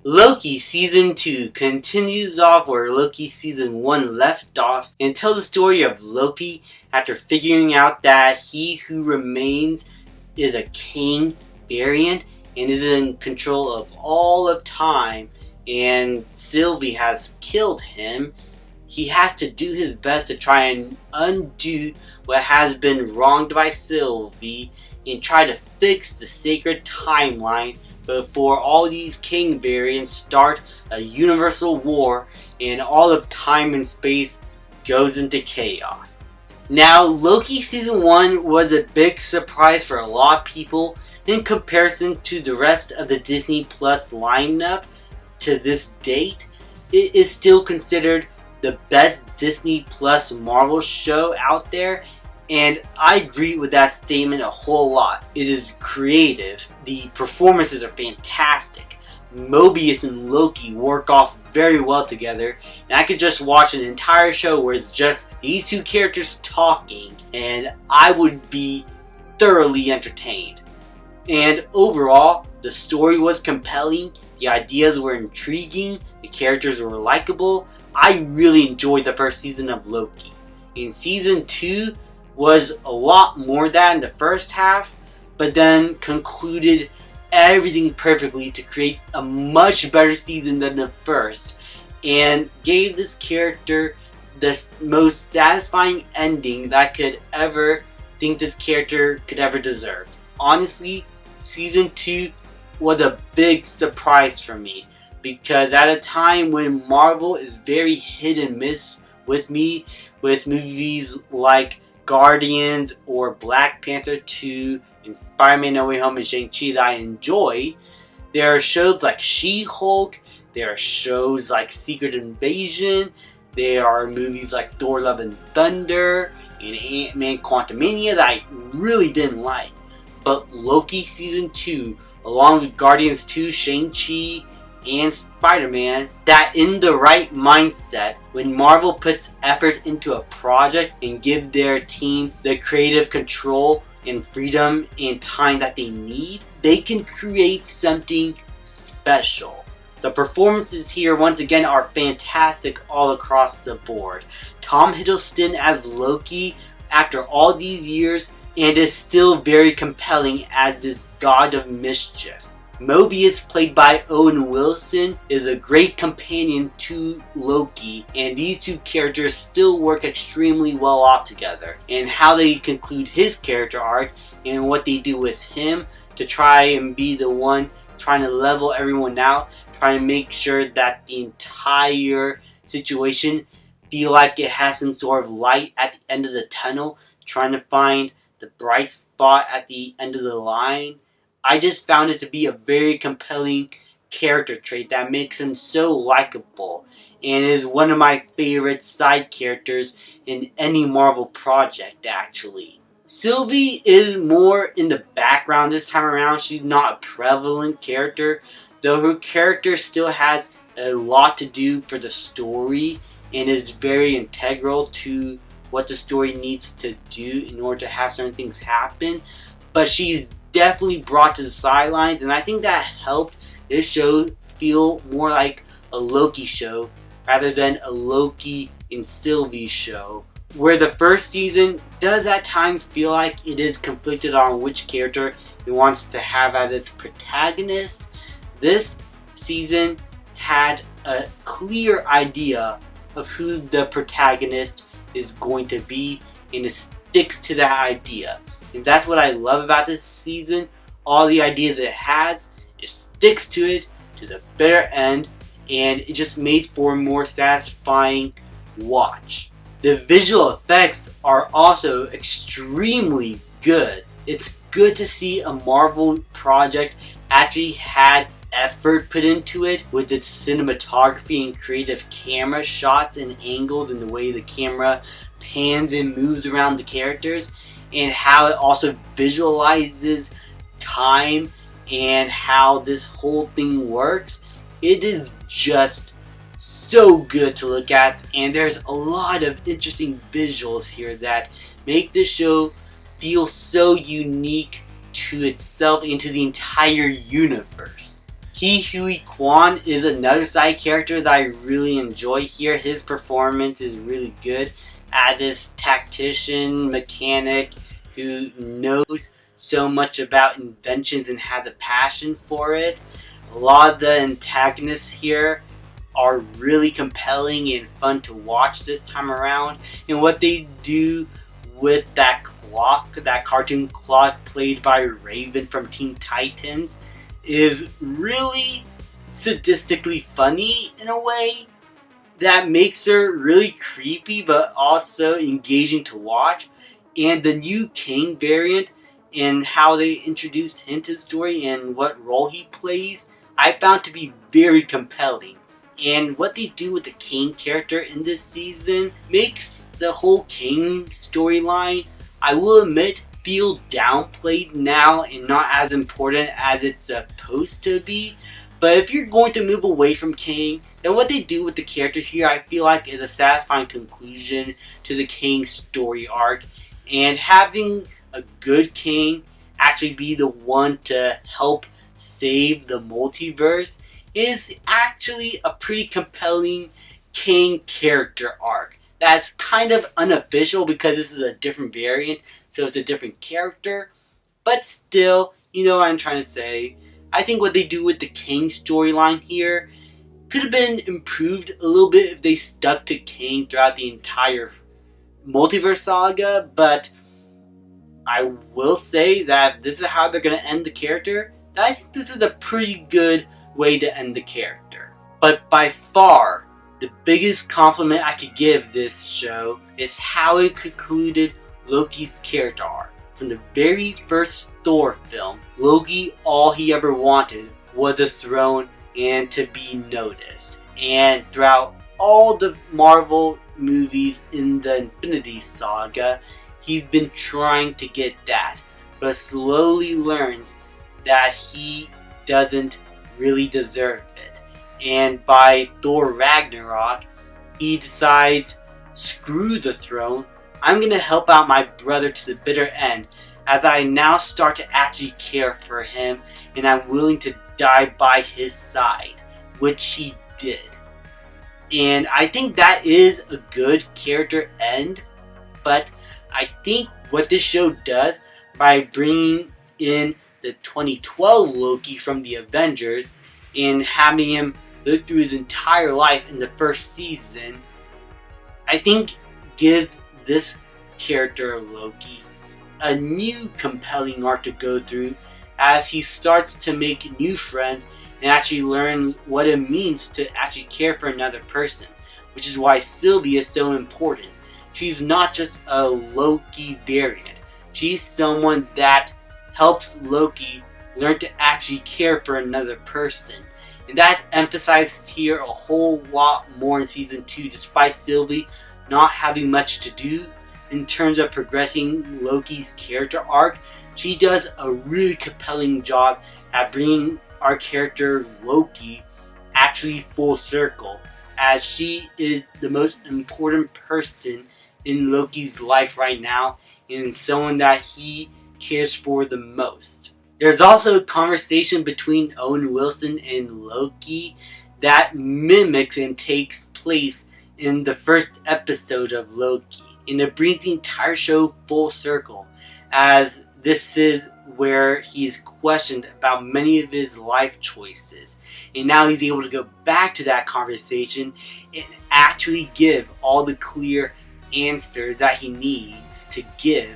Loki Season 2 continues off where Loki Season 1 left off and tells the story of Loki after figuring out that he who remains is a king variant and is in control of all of time, and Sylvie has killed him. He has to do his best to try and undo what has been wronged by Sylvie and try to fix the sacred timeline before all these king variants start a universal war and all of time and space goes into chaos. Now, Loki Season 1 was a big surprise for a lot of people in comparison to the rest of the Disney Plus lineup to this date. It is still considered the best Disney Plus Marvel show out there, and I agree with that statement a whole lot. It is creative, the performances are fantastic, Mobius and Loki work off very well together, and I could just watch an entire show where it's just these two characters talking, and I would be thoroughly entertained. And overall, the story was compelling, the ideas were intriguing, the characters were likable. I really enjoyed the first season of Loki. In Season 2 was a lot more than the first half, but then concluded everything perfectly to create a much better season than the first, and gave this character the most satisfying ending that I could ever think this character could ever deserve. Honestly, Season 2 was a big surprise for me, because at a time when Marvel is very hit and miss with me, with movies like Guardians or Black Panther 2 and Spider-Man No Way Home and Shang-Chi that I enjoy, there are shows like She-Hulk, there are shows like Secret Invasion, there are movies like Thor Love and Thunder and Ant-Man Quantumania that I really didn't like. But Loki Season 2, along with Guardians 2, Shang-Chi, and Spider-Man, that in the right mindset, when Marvel puts effort into a project and give their team the creative control and freedom and time that they need, they can create something special. The performances here once again are fantastic all across the board. Tom Hiddleston as Loki after all these years, and is still very compelling as this god of mischief. Mobius, played by Owen Wilson, is a great companion to Loki, and these two characters still work extremely well off together. And how they conclude his character arc and what they do with him to try and be the one trying to level everyone out, trying to make sure that the entire situation feel like it has some sort of light at the end of the tunnel, trying to find the bright spot at the end of the line. I just found it to be a very compelling character trait that makes him so likable and is one of my favorite side characters in any Marvel project, actually. Sylvie is more in the background this time around. She's not a prevalent character, though her character still has a lot to do for the story and is very integral to what the story needs to do in order to have certain things happen. But she's definitely brought to the sidelines, and I think that helped this show feel more like a Loki show rather than a Loki and Sylvie show, where the first season does at times feel like it is conflicted on which character it wants to have as its protagonist. This season had a clear idea of who the protagonist is going to be, and it sticks to that idea. And that's what I love about this season. All the ideas it has, it sticks to it to the bitter end, and it just made for a more satisfying watch. The visual effects are also extremely good. It's good to see a Marvel project actually had effort put into it with its cinematography and creative camera shots and angles and the way the camera pans and moves around the characters, and how it also visualizes time and how this whole thing works. It is just so good to look at, and there's a lot of interesting visuals here that make this show feel so unique to itself and to the entire universe. Ki Hui Kwan is another side character that I really enjoy here. His performance is really good as this tactician mechanic who knows so much about inventions and has a passion for it. A lot of the antagonists here are really compelling and fun to watch this time around. And what they do with that clock, that cartoon clock played by Raven from Teen Titans, is really sadistically funny in a way that makes her really creepy but also engaging to watch. And the new King variant and how they introduced him to the story and what role he plays, I found to be very compelling. And what they do with the King character in this season makes the whole King storyline, I will admit, feel downplayed now and not as important as it's supposed to be. But if you're going to move away from King, then what they do with the character here, I feel like, is a satisfying conclusion to the King story arc. And having a good King actually be the one to help save the multiverse is actually a pretty compelling King character arc. That's kind of unofficial because this is a different variant, so it's a different character. But still, you know what I'm trying to say. I think what they do with the King storyline here could have been improved a little bit if they stuck to King throughout the entire multiverse saga. But I will say that this is how they're going to end the character. I think this is a pretty good way to end the character. But by far, the biggest compliment I could give this show is how it concluded Loki's character arc. From the very first Thor film, Loki, all he ever wanted was a throne and to be noticed. And throughout all the Marvel movies in the Infinity Saga, he's been trying to get that, but slowly learns that he doesn't really deserve it. And by Thor Ragnarok, he decides, screw the throne, I'm gonna help out my brother to the bitter end, as I now start to actually care for him, and I'm willing to die by his side, which he did. And I think that is a good character end, but I think what this show does by bringing in the 2012 Loki from the Avengers and having him live through his entire life in the first season, I think gives this character of Loki a new compelling arc to go through as he starts to make new friends and actually learn what it means to actually care for another person, which is why Sylvie is so important. She's not just a Loki variant. She's someone that helps Loki learn to actually care for another person. And that's emphasized here a whole lot more in Season 2, despite Sylvie not having much to do in terms of progressing Loki's character arc. She does a really compelling job at bringing our character Loki actually full circle, as she is the most important person in Loki's life right now and someone that he cares for the most. There's also a conversation between Owen Wilson and Loki that mimics and takes place in the first episode of Loki. And it brings the entire show full circle, as this is where he's questioned about many of his life choices. And now he's able to go back to that conversation and actually give all the clear answers that he needs to give,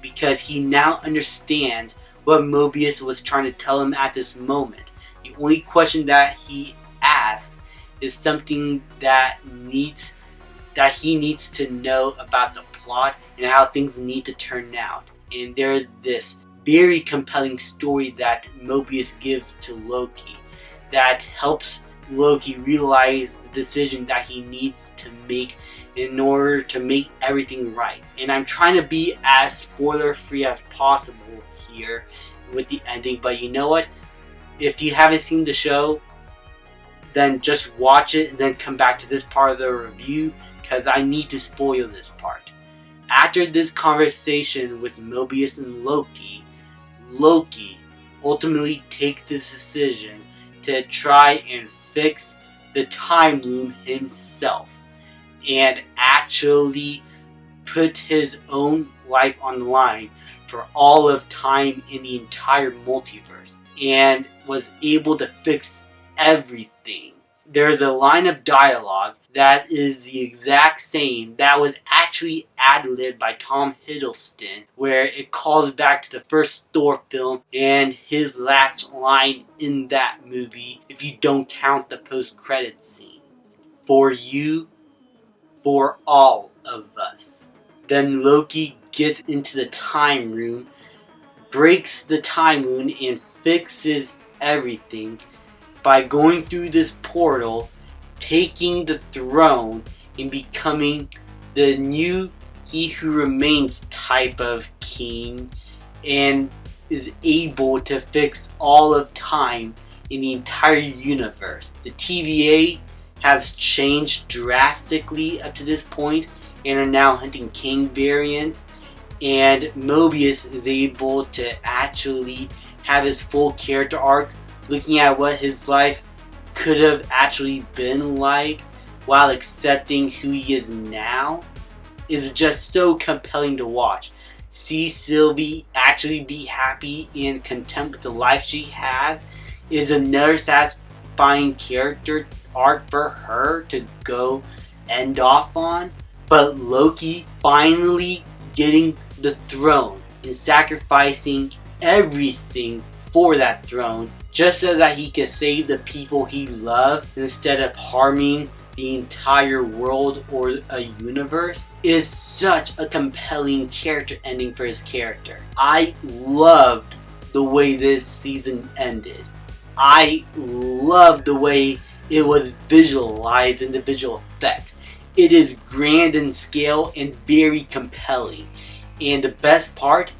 because he now understands what Mobius was trying to tell him at this moment. The only question that he asked is something that he needs to know about the plot and how things need to turn out. And there's this very compelling story that Mobius gives to Loki that helps Loki realize the decision that he needs to make in order to make everything right. And I'm trying to be as spoiler free as possible here with the ending, but you know what? If you haven't seen the show, then just watch it and then come back to this part of the review, because I need to spoil this part. After this conversation with Mobius and Loki, Loki ultimately takes this decision to try and fix the time loom himself and actually put his own life on the line for all of time in the entire multiverse, and was able to fix everything. There's a line of dialogue that is the exact same that was actually ad-libbed by Tom Hiddleston, where it calls back to the first Thor film and his last line in that movie, if you don't count the post-credits scene. For you, for all of us. Then Loki gets into the time room, breaks the time loom, and fixes everything by going through this portal, taking the throne, and becoming the new He Who Remains type of king, and is able to fix all of time in the entire universe. The TVA has changed drastically up to this point and are now hunting King variants, and Mobius is able to actually have his full character arc, looking at what his life could have actually been like while accepting who he is now, is just so compelling to watch. See Sylvie actually be happy and content with the life she has is another satisfying character arc for her to go end off on. But Loki finally getting the throne and sacrificing everything for that throne just so that he could save the people he loved instead of harming the entire world or a universe is such a compelling character ending for his character. I loved the way this season ended. I loved the way it was visualized in the visual effects. It is grand in scale and very compelling. And the best part,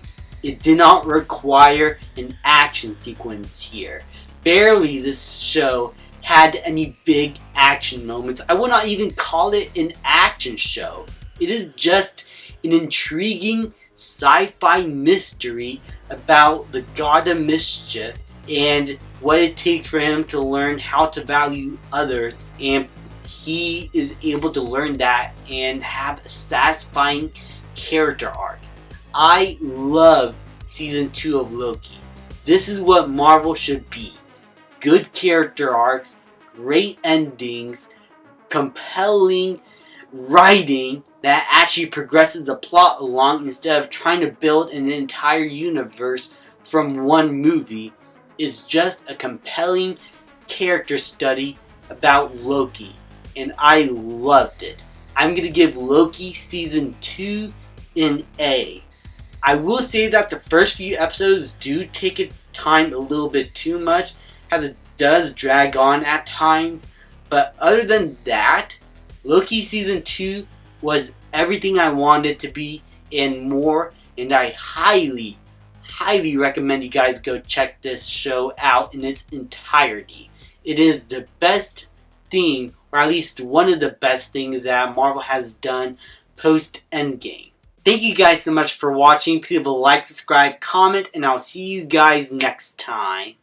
it did not require an action sequence here. Barely this show had any big action moments. I would not even call it an action show. It is just an intriguing sci-fi mystery about the God of Mischief and what it takes for him to learn how to value others, and he is able to learn that and have a satisfying character arc. I love season 2 of Loki. This is what Marvel should be. Good character arcs, great endings, compelling writing that actually progresses the plot along instead of trying to build an entire universe from one movie. Is just a compelling character study about Loki, and I loved it. I'm going to give Loki season 2 an A. I will say that the first few episodes do take its time a little bit too much, as it does drag on at times, but other than that, Loki season 2 was everything I wanted it to be and more, and I highly recommend you guys go check this show out in its entirety. It is the best thing, or at least one of the best things that Marvel has done post Endgame. Thank you guys so much for watching. Please leave a like, subscribe, comment, and I'll see you guys next time.